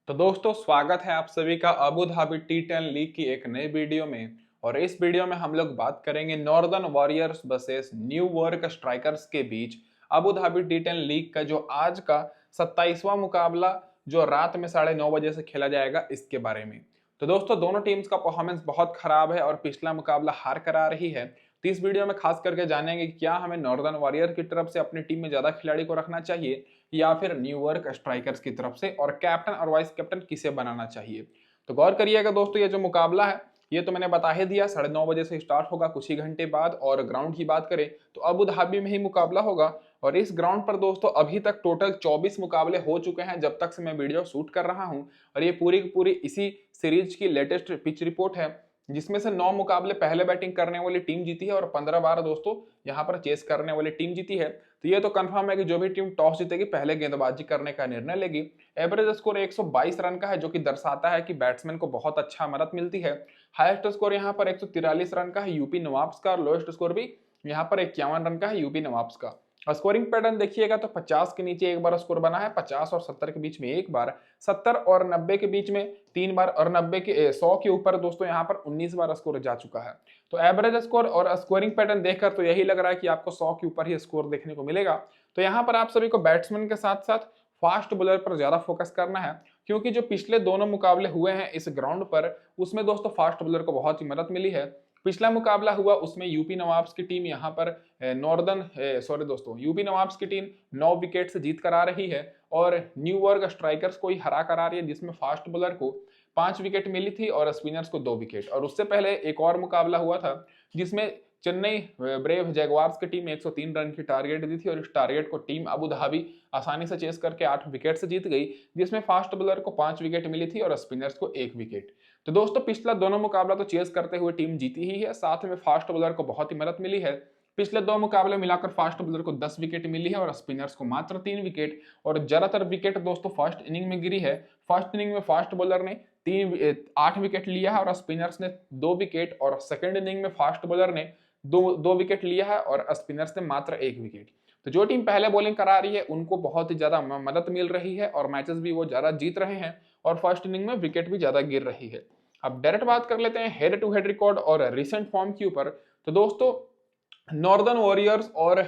तो दोस्तों स्वागत है आप सभी का अबू धाबी टी10 लीग की एक नई वीडियो में। और इस वीडियो में हम लोग बात करेंगे northern warriors versus new work strikers के बीच अबू धाबी टी10 लीग का जो आज का 27वां मुकाबला जो रात में 9:30 बजे से खेला जाएगा इसके बारे में। तो दोस्तों दोनों टीम्स का परफॉर्मेंस बहुत खराब है और पिछला मुकाबला हार कर आ रही है। तो इस वीडियो में खास करके जानेंगे कि क्या हमें नॉर्दर्न वॉरियर की तरफ से अपनी टीम में ज्यादा खिलाड़ी को रखना चाहिए या फिर न्यूयॉर्क स्ट्राइकर्स की तरफ से, और कैप्टन और वाइस कैप्टन किसे बनाना चाहिए। तो गौर करिएगा दोस्तों, ये जो मुकाबला है ये तो मैंने बता ही दिया 9:30 बजे से स्टार्ट होगा कुछ ही घंटे बाद। और ग्राउंड की बात करें तो अबू धाबी में ही मुकाबला होगा। और इस ग्राउंड पर दोस्तों अभी तक टोटल 24 मुकाबले हो चुके हैं जब तक से मैं वीडियो शूट कर रहा हूं। और ये पूरी की पूरी इसी सीरीज की लेटेस्ट पिच रिपोर्ट है, जिसमें से 9 मुकाबले पहले बैटिंग करने वाली टीम जीती है और 15 बार दोस्तों यहाँ पर चेस करने वाली टीम जीती है। तो ये तो कंफर्म है कि जो भी टीम टॉस जीतेगी पहले गेंदबाजी करने का निर्णय लेगी। एवरेज स्कोर 122 रन का है, जो कि दर्शाता है कि बैट्समैन को बहुत अच्छा मदद मिलती है। हाईएस्ट स्कोर यहाँ पर 143 रन का है यूपी नवाब्स का, और लोएस्ट स्कोर भी यहाँ पर 51 रन का है यूपी नवाब्स का। और स्कोरिंग पैटर्न देखिएगा तो 50 के नीचे एक बार स्कोर बना है, 50 और 70 के बीच में एक बार, 70 और 90 के बीच में 3 बार, और 90 के 100 के ऊपर दोस्तों यहाँ पर 19 बार स्कोर जा चुका है। तो एवरेज स्कोर और स्कोरिंग पैटर्न देखकर तो यही लग रहा है कि आपको 100 के ऊपर ही स्कोर देखने को मिलेगा। तो यहाँ पर आप सभी को बैट्समैन के साथ साथ फास्ट बॉलर पर ज्यादा फोकस करना है, क्योंकि जो पिछले दोनों मुकाबले हुए हैं इस ग्राउंड पर उसमें दोस्तों फास्ट बॉलर को बहुत ही मदद मिली है। पिछला मुकाबला हुआ उसमें यूपी नवाब्स की टीम यहाँ पर यूपी नवाब्स की टीम 9 विकेट से जीत कर आ रही है और न्यू वर्क स्ट्राइकर्स को ही हरा कर आ रही है, जिसमें फास्ट बॉलर को 5 विकेट मिली थी और स्पिनर्स को 2 विकेट। और उससे पहले एक और मुकाबला हुआ था जिसमें चेन्नई ब्रेव जैगवार्स की टीम 103 रन की टारगेट दी थी और इस टारगेट को टीम अबू धाबी आसानी से चेस करके 8 विकेट से जीत गई, जिसमें फास्ट बॉलर को 5 विकेट मिली थी और स्पिनर्स को 1 विकेट। तो दोस्तों पिछला दोनों मुकाबला तो चेस करते हुए टीम जीती ही है, साथ में फास्ट बॉलर को बहुत ही मदद मिली है। पिछले 2 मुकाबले मिलाकर फास्ट बॉलर को 10 विकेट मिली है और स्पिनर्स को मात्र 3 विकेट। और ज्यादातर विकेट दोस्तों फर्स्ट इनिंग में गिरी है। फर्स्ट इनिंग में फास्ट बॉलर ने 8 विकेट लिया है और स्पिनर्स ने 2 विकेट, और सेकंड इनिंग में फास्ट बॉलर ने दो विकेट लिया है और स्पिनर्स ने मात्र 1 विकेट। तो जो टीम पहले बॉलिंग करा रही है उनको बहुत ही ज्यादा मदद मिल रही है और मैचेस भी वो ज्यादा जीत रहे हैं और फर्स्ट इनिंग में विकेट भी ज्यादा गिर रही है। अब डायरेक्ट बात कर लेते हैं हेड टू हेड रिकॉर्ड और रिसेंट फॉर्म के ऊपर। तो दोस्तों नॉर्दर्न वॉरियर्स और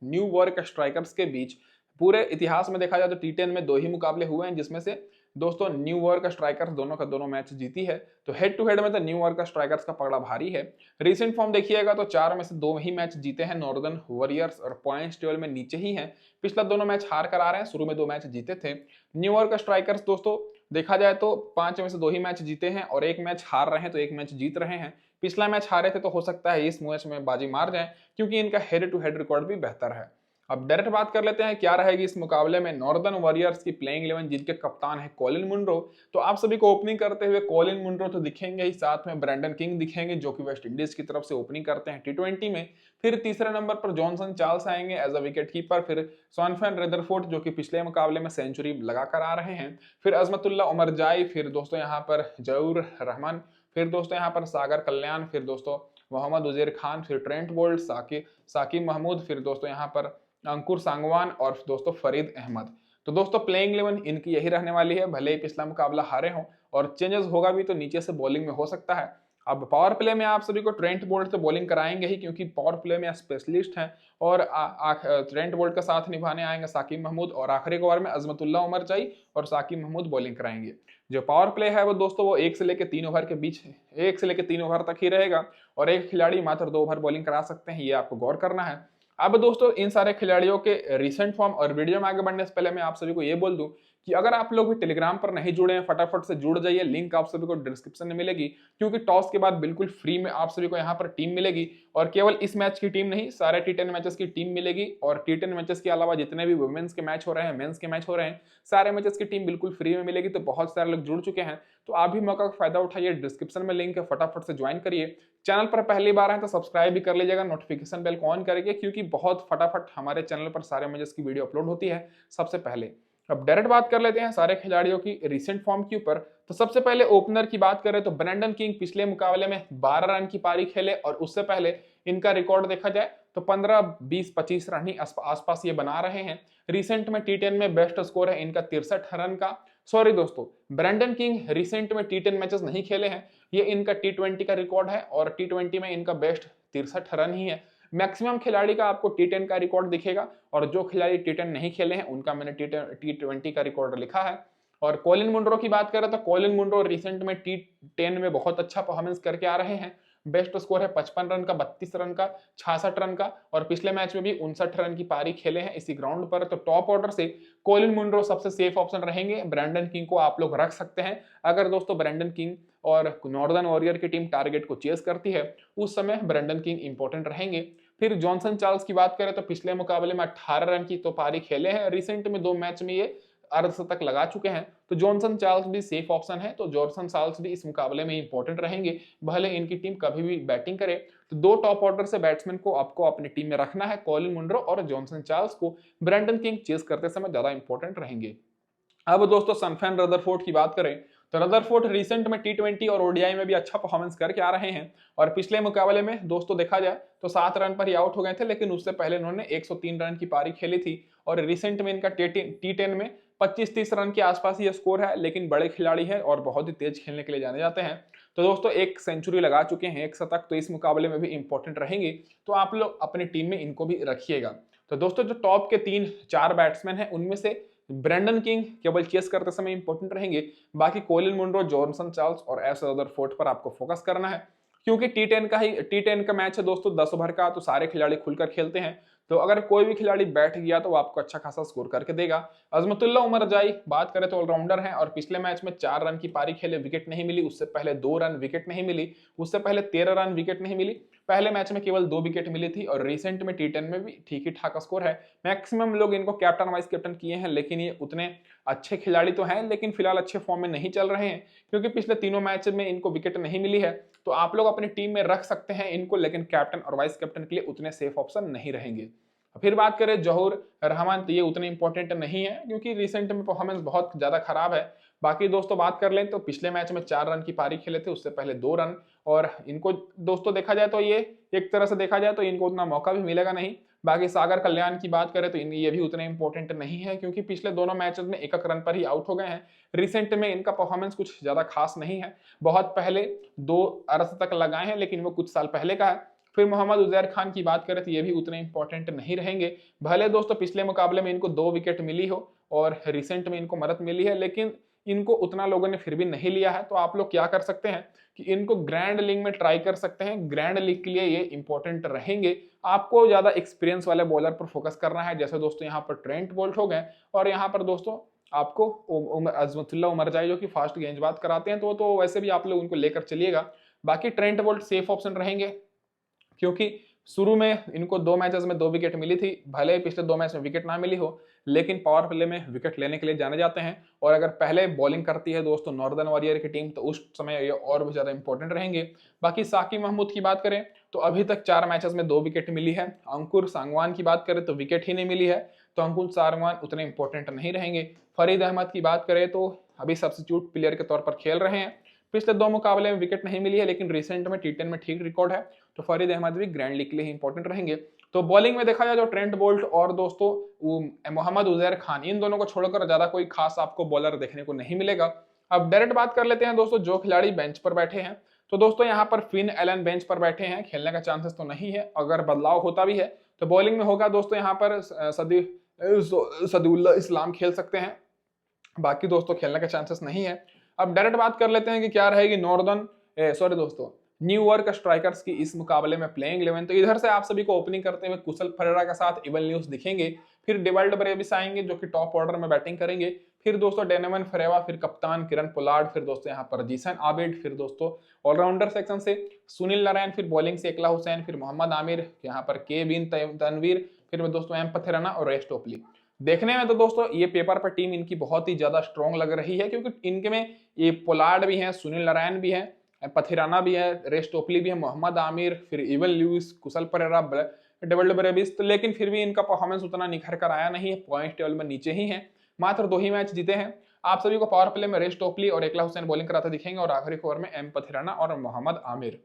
न्यू वर्क स्ट्राइकर्स के बीच पूरे इतिहास में देखा जाए तो टी10 में 2 ही मुकाबले हुए हैं, जिसमें से दोस्तों न्यू वर्क स्ट्राइकर्स दोनों का दोनों मैच जीती है। तो हेड टू हेड में तो न्यू वर्क स्ट्राइकर्स का पकड़ा भारी है। रिसेंट फॉर्म देखिएगा तो 4 में से 2 ही मैच जीते हैं नॉर्दर्न वॉरियर्स और पॉइंट्स टेबल में नीचे ही हैं। पिछला दोनों मैच हार कर आ रहे हैं, शुरू में 2 मैच जीते थे। न्यू वर्क स्ट्राइकर्स दोस्तों देखा जाए तो 5 में से 2 ही मैच जीते हैं और 1 मैच हार रहे हैं, तो 1 मैच जीत रहे हैं। पिछला मैच हारे थे तो हो सकता है इस मैच में बाजी मार जाए, क्योंकि इनका हेड टू हेड रिकॉर्ड भी बेहतर है। अब डायरेक्ट बात कर लेते हैं क्या रहेगी इस मुकाबले में। नॉर्दर्न वॉरियर्स की प्लेइंग 11 जिनके कप्तान है कॉलिन मुनरो। तो आप सभी को ओपनिंग करते हुए कॉलिन मुनरो तो दिखेंगे ही, साथ में ब्रैंडन किंग दिखेंगे जो कि वेस्ट इंडीज की तरफ से ओपनिंग करते हैं टी20 में। फिर तीसरे नंबर पर जॉनसन चार्ल्स आएंगे एज अ विकेट कीपर। फिर सॉनफेन रेदरफोर्ड जो कि पिछले मुकाबले में सेंचुरी लगाकर आ रहे हैं। फिर अजमतुल्ला उमर जाई, फिर दोस्तों यहाँ पर जरूर रहमान, फिर दोस्तों यहाँ पर सागर कल्याण, फिर दोस्तों मोहम्मद उजैर खान, फिर ट्रेंट बोल्ट, साकिब महमूद, फिर दोस्तों यहाँ पर अंकुर सांगवान और दोस्तों फरीद अहमद। तो दोस्तों प्लेइंग 11 इनकी यही रहने वाली है, भले ही पिछला मुकाबला हारे हो। और चेंजेस होगा भी तो नीचे से बॉलिंग में हो सकता है। अब पावर प्ले में आप सभी को ट्रेंट बोल्ट से बॉलिंग कराएंगे ही, क्योंकि पावर प्ले में स्पेशलिस्ट हैं। और ट्रेंट बोल्ट का साथ निभाने आएंगे साकिब महमूद, और आखिरी ओवर में अजमतुल्ला उमर जाई और साकिब महमूद बॉलिंग कराएंगे। जो पावर प्ले है वो दोस्तों वो 1 से लेकर 3 ओवर के बीच 1 से लेकर 3 ओवर तक ही रहेगा, और एक खिलाड़ी मात्र 2 ओवर बॉलिंग करा सकते हैं, ये आपको गौर करना है। अब दोस्तों इन सारे खिलाड़ियों के रिसेंट फॉर्म और वीडियो में आगे बढ़ने से पहले मैं आप सभी को ये बोल दूं कि अगर आप लोग भी टेलीग्राम पर नहीं जुड़े हैं फटाफट से जुड़ जाइए, लिंक आप सभी को डिस्क्रिप्शन में मिलेगी। क्योंकि टॉस के बाद बिल्कुल फ्री में आप सभी को यहाँ पर टीम मिलेगी, और केवल इस मैच की टीम नहीं सारे टी10 मैचेस की टीम मिलेगी। और टी10 मैचेस के अलावा जितने भी वुमेन्स के मैच हो रहे हैं, मेंस के मैच हो रहे हैं, सारे मैचेस की टीम बिल्कुल फ्री में मिलेगी। तो बहुत सारे लोग जुड़ चुके हैं, तो आप भी मौका का फायदा उठाइए, डिस्क्रिप्शन में लिंक है, फटाफट से ज्वाइन करिए। चैनल पर पहली बार है तो सब्सक्राइब भी कर लीजिएगा, नोटिफिकेशन बेल को ऑन करिए, क्योंकि बहुत फटाफट हमारे चैनल पर सारे मैचेस की वीडियो अपलोड होती है सबसे पहले। अब डायरेक्ट बात कर लेते हैं सारे खिलाड़ियों की रिसेंट फॉर्म के ऊपर। तो सबसे पहले ओपनर की बात करें तो ब्रैंडन किंग पिछले मुकाबले में 12 रन की पारी खेले, और उससे पहले इनका रिकॉर्ड देखा जाए तो 15, 20, 25 रन ही आसपास ये बना रहे हैं। रिसेंट में टी10 में बेस्ट स्कोर है इनका 63 रन का। सॉरी दोस्तों, ब्रैंडन किंग रिसेंट में T10 मैचेस नहीं खेले हैं। ये इनका T20 का रिकॉर्ड है और T20 में इनका बेस्ट 63 रन ही है। मैक्सिमम खिलाड़ी का आपको T10 का रिकॉर्ड दिखेगा और जो खिलाड़ी T10 नहीं खेले हैं उनका मैंने T20 का रिकॉर्ड लिखा है। और कॉलिन मुंड्रो की बात करें तो कॉलिन मुंड्रो रिसेंट में T10 में बहुत अच्छा परफॉर्मेंस करके आ रहे हैं। बेस्ट स्कोर है 55 रन का, 32 रन का, 66 रन का और पिछले मैच में भी 59 रन की पारी खेले हैं इसी ग्राउंड पर। तो टॉप ऑर्डर से कॉलिन मुंड्रो सबसे सेफ ऑप्शन रहेंगे। ब्रैंडन किंग को आप लोग रख सकते हैं अगर दोस्तों ब्रैंडन किंग और नॉर्दर्न वॉरियर की टीम टारगेट को चेस करती है, उस समय ब्रैंडन किंग इंपॉर्टेंट रहेंगे। फिर जॉनसन चार्ल्स की बात करें तो पिछले मुकाबले में 18 रन की तो पारी खेले हैं, रिसेंट में 2 मैच में ये अर्धशतक लगा चुके हैं। तो जॉनसन चार्ल्स भी सेफ ऑप्शन है, तो जॉनसन चार्ल्स भी इस मुकाबले में इंपॉर्टेंट रहेंगे, भले इनकी टीम कभी भी बैटिंग करे। तो 2 टॉप ऑर्डर से बैट्समैन को आपको अपनी टीम में रखना है, कॉलिन मुंड्रो और जॉनसन चार्ल्स को ब्रैंडन किंग चेस करते समय ज्यादा इंपॉर्टेंट रहेंगे। अब दोस्तों सनफैन रदरफोर्ड की बात करें तो रदरफोर्ड रिसेंट में T20 और ओडीआई में भी अच्छा परफॉर्मेंस करके आ रहे हैं और पिछले मुकाबले में दोस्तों देखा जाए तो 7 रन पर ही आउट हो गए थे, लेकिन उससे पहले इन्होंने 103 रन की पारी खेली थी और रिसेंट में इनका T10 में 25-30 रन के आसपास ये स्कोर है, लेकिन बड़े खिलाड़ी है और बहुत ही तेज खेलने के लिए जाने जाते हैं। तो दोस्तों एक सेंचुरी लगा चुके हैं, 1 शतक, तो इस मुकाबले में भी इंपॉर्टेंट रहेंगे, तो आप लोग अपनी टीम में इनको भी रखिएगा। तो दोस्तों जो टॉप के 3-4 बैट्समैन हैं उनमें से ब्रैंडन किंग केवल चेस करते समय इंपॉर्टेंट रहेंगे, बाकी कॉलिन मुंड्रो, जॉनसन चार्ल्स और एस रदरफोर्ड पर आपको फोकस करना है, क्योंकि T10 का मैच है दोस्तों 10 ओवर का, तो सारे खिलाड़ी खुलकर खेलते हैं, तो अगर कोई भी खिलाड़ी बैठ गया तो वो आपको अच्छा खासा स्कोर करके देगा। अजमतुल्ला उमर जाई बात करें तो ऑलराउंडर हैं और पिछले मैच में 4 रन की पारी खेले, विकेट नहीं मिली, उससे पहले 2 रन विकेट नहीं मिली, उससे पहले 13 रन विकेट नहीं मिली, पहले मैच में केवल 2 विकेट मिली थी और रिसेंट में T10 में भी ठीक ही ठाक स्कोर है। मैक्सिमम लोग इनको कैप्टन वाइस कैप्टन किए हैं, लेकिन ये उतने अच्छे खिलाड़ी तो हैं लेकिन फिलहाल अच्छे फॉर्म में नहीं चल रहे हैं, क्योंकि पिछले तीनों मैच में इनको विकेट नहीं मिली है। तो आप लोग अपनी टीम में रख सकते हैं इनको, लेकिन कैप्टन और वाइस कैप्टन के लिए उतने सेफ ऑप्शन नहीं रहेंगे। फिर बात करें जहूर रहमान, तो ये उतने इंपॉर्टेंट नहीं है क्योंकि रिसेंट में परफॉर्मेंस बहुत ज्यादा खराब है। बाकी दोस्तों बात कर लें तो पिछले मैच में 4 रन की पारी खेले थे, उससे पहले 2 रन, और इनको दोस्तों देखा जाए तो ये एक तरह से देखा जाए तो इनको उतना मौका भी मिलेगा नहीं। बाकी सागर कल्याण की बात करें तो ये भी उतने इंपॉर्टेंट नहीं है, क्योंकि पिछले दोनों मैचेस में 1-1 रन पर ही आउट हो गए हैं। रिसेंट में इनका परफॉर्मेंस कुछ ज्यादा खास नहीं है, बहुत पहले 2 अर्धशतक लगाए हैं, लेकिन वो कुछ साल पहले का है। फिर मोहम्मद उजैर खान की बात करें तो ये भी उतने इंपॉर्टेंट नहीं रहेंगे, भले दोस्तों पिछले मुकाबले में इनको 2 विकेट मिली हो और रिसेंट में इनको मदद मिली है, लेकिन इनको उतना लोगों ने फिर भी नहीं लिया है। तो आप लोग क्या कर सकते हैं कि इनको ग्रैंड लीग में ट्राई कर सकते हैं, ग्रैंड लीग के लिए ये इंपॉर्टेंट रहेंगे। आपको ज्यादा एक्सपीरियंस वाले बॉलर पर फोकस करना है, जैसे दोस्तों यहाँ पर ट्रेंट बोल्ट हो गए और यहाँ पर दोस्तों आपको अजमतुल्ला उमर जाई जो कि फास्ट गेंदबाज कराते हैं, तो वैसे भी आप लोग उनको लेकर चलिएगा। बाकी ट्रेंट बोल्ट सेफ ऑप्शन रहेंगे, क्योंकि शुरू में इनको 2 मैचेस में 2 विकेट मिली थी, भले ही पिछले 2 मैच में विकेट ना मिली हो, लेकिन पावर प्ले में विकेट लेने के लिए जाने जाते हैं। और अगर पहले बॉलिंग करती है दोस्तों नॉर्दर्न वॉरियर की टीम, तो उस समय ये और भी ज्यादा इंपॉर्टेंट रहेंगे। बाकी साकिब महमूद की बात करें तो अभी तक 4 मैचेस में 2 विकेट मिली है। अंकुर सांगवान की बात करें तो विकेट ही नहीं मिली है, तो अंकुर सांगवान उतने इंपॉर्टेंट नहीं रहेंगे। फरीद अहमद की बात करें तो अभी सब्स्टिट्यूट प्लेयर के तौर पर खेल रहे हैं, पिछले 2 मुकाबले में विकेट नहीं मिली है, लेकिन रिसेंट में T10 में ठीक रिकॉर्ड है, तो फरीद अहमद भी ग्रैंड लीग के लिए इंपॉर्टेंट रहेंगे। तो बॉलिंग में देखा जाए तो ट्रेंट बोल्ट और दोस्तों मोहम्मद उजैर खान, इन दोनों को छोड़कर ज्यादा कोई खास आपको बॉलर देखने को नहीं मिलेगा। अब डायरेक्ट बात कर लेते हैं दोस्तों जो खिलाड़ी बेंच पर बैठे हैं, तो दोस्तों यहाँ पर फिन एलन बेंच पर बैठे हैं, खेलने का चांसेस तो नहीं है, अगर बदलाव होता भी है तो बॉलिंग में होगा दोस्तों यहाँ पर सदुल्ला इस्लाम खेल सकते हैं, बाकी दोस्तों खेलने का चांसेस नहीं है। अब डायरेक्ट बात कर लेते हैं कि क्या रहेगी न्यूयॉर्क स्ट्राइकर्स की इस मुकाबले में प्लेइंग 11। तो इधर से आप सभी को ओपनिंग करते हुए कुशल फरेरा के साथ इवन न्यूज दिखेंगे, फिर डेवाल्ड ब्रेविस आएंगे जो कि टॉप ऑर्डर में बैटिंग करेंगे, फिर दोस्तों डेनमन फरेवा, फिर कप्तान किरण पोलार्ड, फिर दोस्तों यहाँ पर जीसन आबिद, फिर दोस्तों ऑलराउंडर सेक्शन से सुनील नारायण, फिर बॉलिंग से एकला हुसैन, फिर मोहम्मद आमिर, यहाँ पर के बिन तनवीर, फिर दोस्तों एम पथेराना और रेस टोपली। देखने में तो दोस्तों ये पेपर पर टीम इनकी बहुत ही ज्यादा स्ट्रॉन्ग लग रही है, क्योंकि इनके में ये पोलार्ड भी है, सुनील नारायण भी है, पथिराना भी है, रेस टोपली भी है, मोहम्मद आमिर, फिर इवन ल्यूइस, कुशल परेरा, डेविड ब्रेविस, तो लेकिन फिर भी इनका परफॉर्मेंस उतना निखर कर आया नहीं है, पॉइंट टेबल में नीचे ही है, मात्र 2 ही मैच जीते हैं। आप सभी को पावर प्ले में रेस टोपली और एकला हुसैन बॉलिंग कराते दिखेंगे और आखिरी ओवर में एम पथिराना और मोहम्मद आमिर।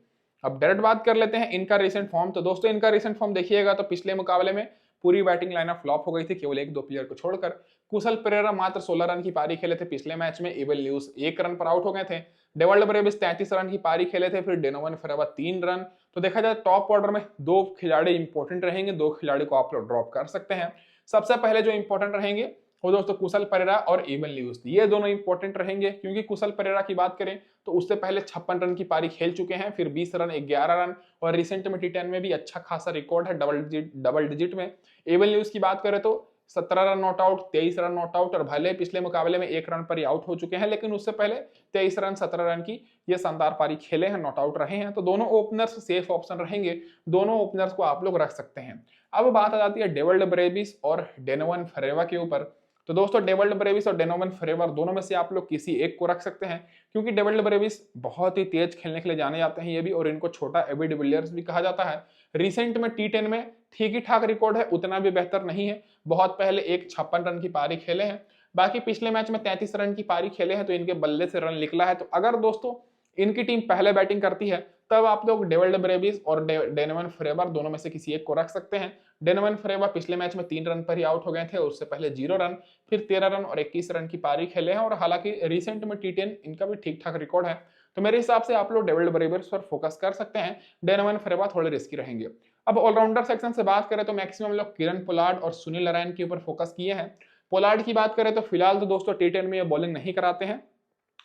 अब डायरेक्ट बात कर लेते हैं इनका रिसेंट फॉर्म। तो दोस्तों इनका रिसेंट फॉर्म देखिएगा तो पिछले मुकाबले में पूरी बैटिंग लाइनअप फ्लॉप हो गई थी केवल 1-2 प्लेयर को छोड़कर। कुशल पेरेरा मात्र 16 रन की पारी खेले थे पिछले मैच में, एबल ल्यूस 1 रन पर आउट हो गए थे। डेवल्ड ब्रेविस 33 रन की पारी खेले थे, फिर डोनोवन फरेवा 3 रन। तो देखा जाए टॉप ऑर्डर में 2 खिलाड़ी इंपॉर्टेंट रहेंगे, 2 खिलाड़ी को आप लोग ड्रॉप कर सकते हैं। सबसे पहले जो इंपॉर्टेंट रहेंगे वो दोस्तों कुशल पेरेरा और एबल ल्यूस, ये दोनों इंपॉर्टेंट रहेंगे, क्योंकि कुशल पेरेरा की बात करें तो उससे पहले 56 रन की पारी खेल चुके हैं, फिर 20 रन 11 रन, और रिसेंट में टी10 में भी अच्छा खासा रिकॉर्ड है डबल डिजिट में। एबल ल्यूस की बात करें तो 17 run not out, 23 run not out, और भले पिछले मुकाबले में 1 रन पर ही आउट हो चुके हैं, लेकिन उससे पहले 23 रन 17 रन की ये शानदार पारी खेले हैं, नॉट आउट रहे हैं। तो दोनों ओपनर्स सेफ ऑप्शन रहेंगे, दोनों ओपनर्स को आप लोग रख सकते हैं। अब बात आ जाती है डेवल्ड ब्रेविस और डोनोवन फरेवा के ऊपर। तो दोस्तों डेवल्ड ब्रेविस और डोनोवन फरेवा दोनों में से आप लोग किसी एक को रख सकते हैं, क्योंकि डेवल्ड ब्रेविस बहुत ही तेज खेलने के लिए जाने जाते हैं ये भी, और इनको छोटा एबी डिविलियर्स भी कहा जाता है। रिसेंट में टी10 में ठीक ही ठाक रिकॉर्ड है, उतना भी बेहतर नहीं है। बहुत पहले एक 56 रन की पारी खेले हैं, बाकी पिछले मैच में 33 रन की पारी खेले हैं, तो इनके बल्ले से रन निकला है। तो अगर दोस्तों इनकी टीम पहले बैटिंग करती है तब आप लोग डेवल्ड ब्रेविस और डोनोवन फरेवा दोनों में से किसी एक को रख सकते हैं। डोनोवन फरेवा पिछले मैच में 3 रन पर ही आउट हो गए थे, उससे पहले 0 रन, फिर 13 रन और 21 रन की पारी खेले हैं, और हालांकि रिसेंट में टी10 इनका भी ठीक ठाक रिकॉर्ड है। तो मेरे हिसाब से आप लोग डेवल्ड ब्रेविस पर फोकस कर सकते हैं, डोनोवन फरेवा थोड़े रिस्की रहेंगे। अब ऑलराउंडर सेक्शन से बात करें तो मैक्सिमम लोग किरण पोलार्ड और सुनील नारायण के ऊपर फोकस किए हैं। पोलार्ड की बात करें तो फिलहाल तो दोस्तों टी10 में ये बॉलिंग नहीं कराते हैं,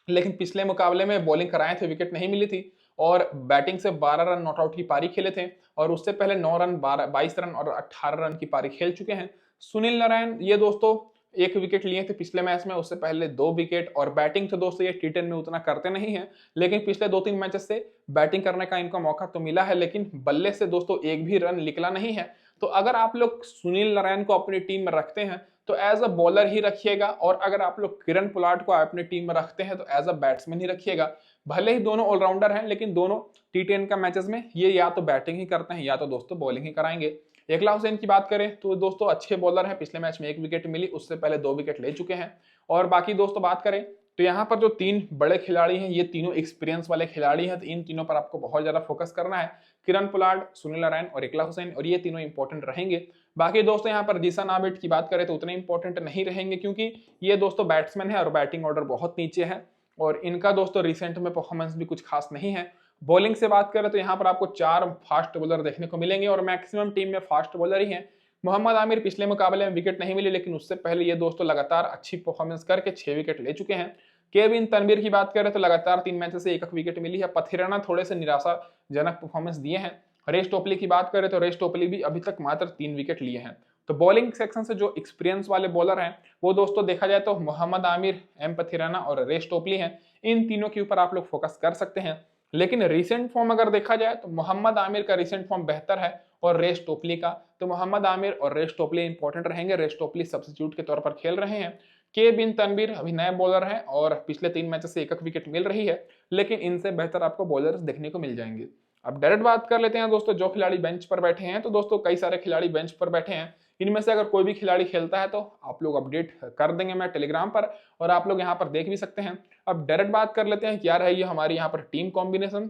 लेकिन पिछले मुकाबले में बॉलिंग कराए थे, विकेट नहीं मिली थी, और बैटिंग से 12 रन नॉट आउट की पारी खेले थे, और उससे पहले 9 रन 22 रन और 18 रन की पारी खेल चुके हैं। सुनील नारायण ये दोस्तों 1 विकेट लिए थे पिछले मैच में, उससे पहले 2 विकेट, और बैटिंग तो दोस्तों ये टी10 में उतना करते नहीं है, लेकिन पिछले 2-3 मैचेस से बैटिंग करने का इनको मौका तो मिला है, लेकिन बल्ले से दोस्तों एक भी रन निकला नहीं है। तो अगर आप लोग सुनील नारायण को अपनी टीम में रखते हैं तो एज अ बॉलर ही रखिएगा, और अगर आप लोग किरण पोलार्ड को अपनी टीम में रखते हैं तो एज अ बैट्समैन ही रखिएगा। भले ही दोनों ऑलराउंडर हैं, लेकिन दोनों टी10 का मैचेस में ये या तो बैटिंग ही करते हैं या तो दोस्तों बॉलिंग ही कराएंगे। एकला हुसैन की बात करें तो दोस्तों अच्छे बॉलर हैं, पिछले मैच में 1 विकेट मिली, उससे पहले 2 विकेट ले चुके हैं। और बाकी दोस्तों बात करें तो यहाँ पर जो 3 बड़े खिलाड़ी हैं ये तीनों एक्सपीरियंस वाले खिलाड़ी हैं, तो इन तीनों पर आपको बहुत ज्यादा फोकस करना है, किरण पोलार्ड, सुनील नारायण और एकला हुसैन, और ये तीनों इंपॉर्टेंट रहेंगे। बाकी दोस्तों यहाँ पर जीसन आबिद की बात करें तो उतने इंपॉर्टेंट नहीं रहेंगे, क्योंकि ये दोस्तों बैट्समैन है और बैटिंग ऑर्डर बहुत नीचे है, और इनका दोस्तों रिसेंट में परफॉर्मेंस भी कुछ खास नहीं है। बॉलिंग से बात करें तो यहाँ पर आपको 4 फास्ट बॉलर देखने को मिलेंगे, और मैक्सिमम टीम में फास्ट बॉलर ही हैं। मोहम्मद आमिर पिछले मुकाबले में विकेट नहीं मिली, लेकिन उससे पहले ये दोस्तों लगातार अच्छी परफॉर्मेंस करके 6 विकेट ले चुके हैं। केविन तनवीर की बात करें तो लगातार 3 मैचेस से 1 विकेट मिली है। पथिराना थोड़े से निराशाजनक परफॉर्मेंस दिए हैं। रेस टोपली की बात करें तो रेस टोपली भी अभी तक मात्र 3 विकेट लिए हैं। तो बॉलिंग सेक्शन से जो एक्सपीरियंस वाले बॉलर हैं वो दोस्तों देखा जाए तो मोहम्मद आमिर, एम पथिराना और रेस टोपली हैं। इन तीनों के ऊपर आप लोग फोकस कर सकते हैं, लेकिन रिसेंट फॉर्म अगर देखा जाए तो मोहम्मद आमिर का रिसेंट फॉर्म बेहतर है, और रेस टोपली का, तो मोहम्मद आमिर और रेस टोपली इंपॉर्टेंट रहेंगे। रेस टोपली सब्स्टिट्यूट के तौर पर खेल रहे हैं। के बिन तनवीर अभी नए बॉलर हैं, और पिछले 3 मैचेस से 1 विकेट मिल रही है, लेकिन इनसे बेहतर आपको बॉलर्स देखने को मिल जाएंगे। अब डायरेक्ट बात कर लेते हैं दोस्तों जो खिलाड़ी बेंच पर बैठे हैं। तो दोस्तों कई सारे खिलाड़ी बेंच पर बैठे हैं, इनमें से अगर कोई भी खिलाड़ी खेलता है तो आप लोग अपडेट कर देंगे मैं टेलीग्राम पर, और आप लोग यहाँ पर देख भी सकते हैं। अब डायरेक्ट बात कर लेते हैं क्या रहेगी हमारी यहाँ पर टीम कॉम्बिनेशन।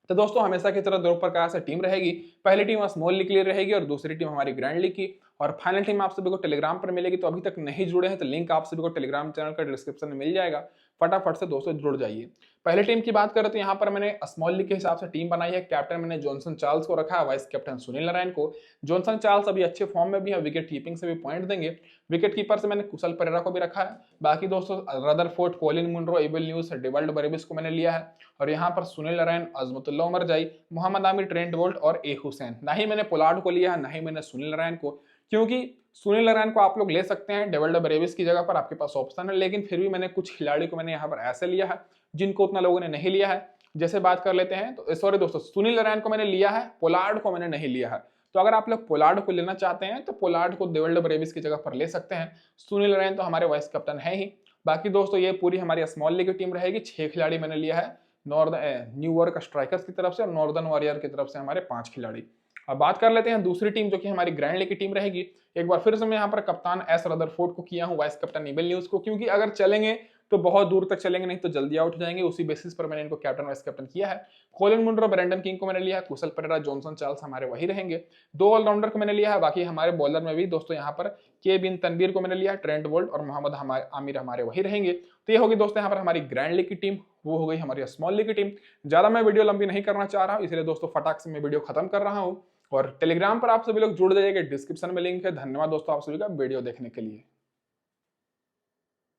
तो दोस्तों हमेशा की तरह 2 प्रकार से टीम रहेगी। पहली टीम स्मॉल लीग के लिए रहेगी और दूसरी टीम हमारी ग्रैंड लीग की, और फाइनल टीम आप सभी को टेलीग्राम पर मिलेगी। तो अभी तक नहीं जुड़े हैं तो लिंक आप सभी को टेलीग्राम चैनल का डिस्क्रिप्शन में मिल जाएगा, फटाफट से दोस्तों जुड़ जाइए। पहले टीम की बात करें तो यहाँ पर मैंने स्मॉल लीग के हिसाब से टीम बनाई है। कैप्टन मैंने जॉनसन चार्ल्स को रखा है, वाइस कैप्टन सुनील नारायण को। जॉनसन चार्ल्स अभी अच्छे फॉर्म में भी है, विकेट कीपिंग से भी पॉइंट देंगे। विकेट कीपर से मैंने कुशल पेरेरा को भी रखा है। बाकी दोस्तों रदरफोर्ड, कॉलिन मुनरो, एबल न्यूज, डेवल्ड ब्रेविस को मैंने लिया है, और यहाँ पर सुनील नारायण, अजमतुल्ला उमर जाई, मोहम्मद आमिर, ट्रेंट बोल्ट और ए हुसैन। ना ही मैंने पोलार्ड को लिया है, ना ही मैंने सुनील नारायण को, क्योंकि सुनील नारायण को आप लोग ले सकते हैं डेवल्ड ब्रेविस की जगह पर, आपके पास ऑप्शन है, लेकिन फिर भी मैंने कुछ खिलाड़ी को मैंने यहाँ पर ऐसे लिया है जिनको उतना लोगों ने नहीं लिया है। जैसे बात कर लेते हैं तो सॉरी दोस्तों, सुनील नारायण को मैंने लिया है, पोलार्ड को मैंने नहीं लिया है। तो अगर आप लोग पोलार्ड को लेना चाहते हैं तो पोलार्ड को डेवल्ड ब्रेविस की जगह पर ले सकते हैं। सुनील नारायण तो हमारे वाइस कैप्टन है ही। बाकी दोस्तों ये पूरी हमारी स्मॉल लीग की टीम रहेगी। 6 खिलाड़ी मैंने लिया है न्यूयॉर्क स्ट्राइकर्स की तरफ से, और नॉर्दर्न वॉरियर की तरफ से हमारे 5 खिलाड़ी। अब बात कर लेते हैं दूसरी टीम जो कि हमारी ग्रैंड लीग की टीम रहेगी। एक बार फिर से मैं यहाँ पर कप्तान एस रदरफोर्ड को किया हूँ, वाइस कैप्टन एबल न्यूज को, क्योंकि अगर चलेंगे तो बहुत दूर तक चलेंगे, नहीं तो जल्दी आउट हो जाएंगे। उसी बेसिस पर मैंने इनको कैप्टन वाइस कैप्टन किया है। कोलिन मुंड्रो, ब्रेंडन किंग को मैंने लिया है, कुशल परेरा, जॉनसन चार्ल्स हमारे वही रहेंगे। 2 ऑलराउंडर को मैंने लिया है। बाकी हमारे बॉलर में भी दोस्तों यहाँ पर के बिन तनवीर को मैंने लिया है, ट्रेंट बोल्ट और मोहम्मद आमिर हमारे वही रहेंगे। तो ये होगी दोस्तों यहाँ पर हमारी ग्रैंड लीग की टीम, वो हो गई हमारी स्मॉल लीग की टीम। ज्यादा मैं वीडियो लंबी नहीं करना चाह रहा हूँ, इसलिए दोस्तों फटाक से मैं वीडियो खत्म कर रहा हूँ। और टेलीग्राम पर आप सभी लोग जुड़ जाइएगा, डिस्क्रिप्शन में लिंक है। धन्यवाद दोस्तों आप सभी का वीडियो देखने के लिए।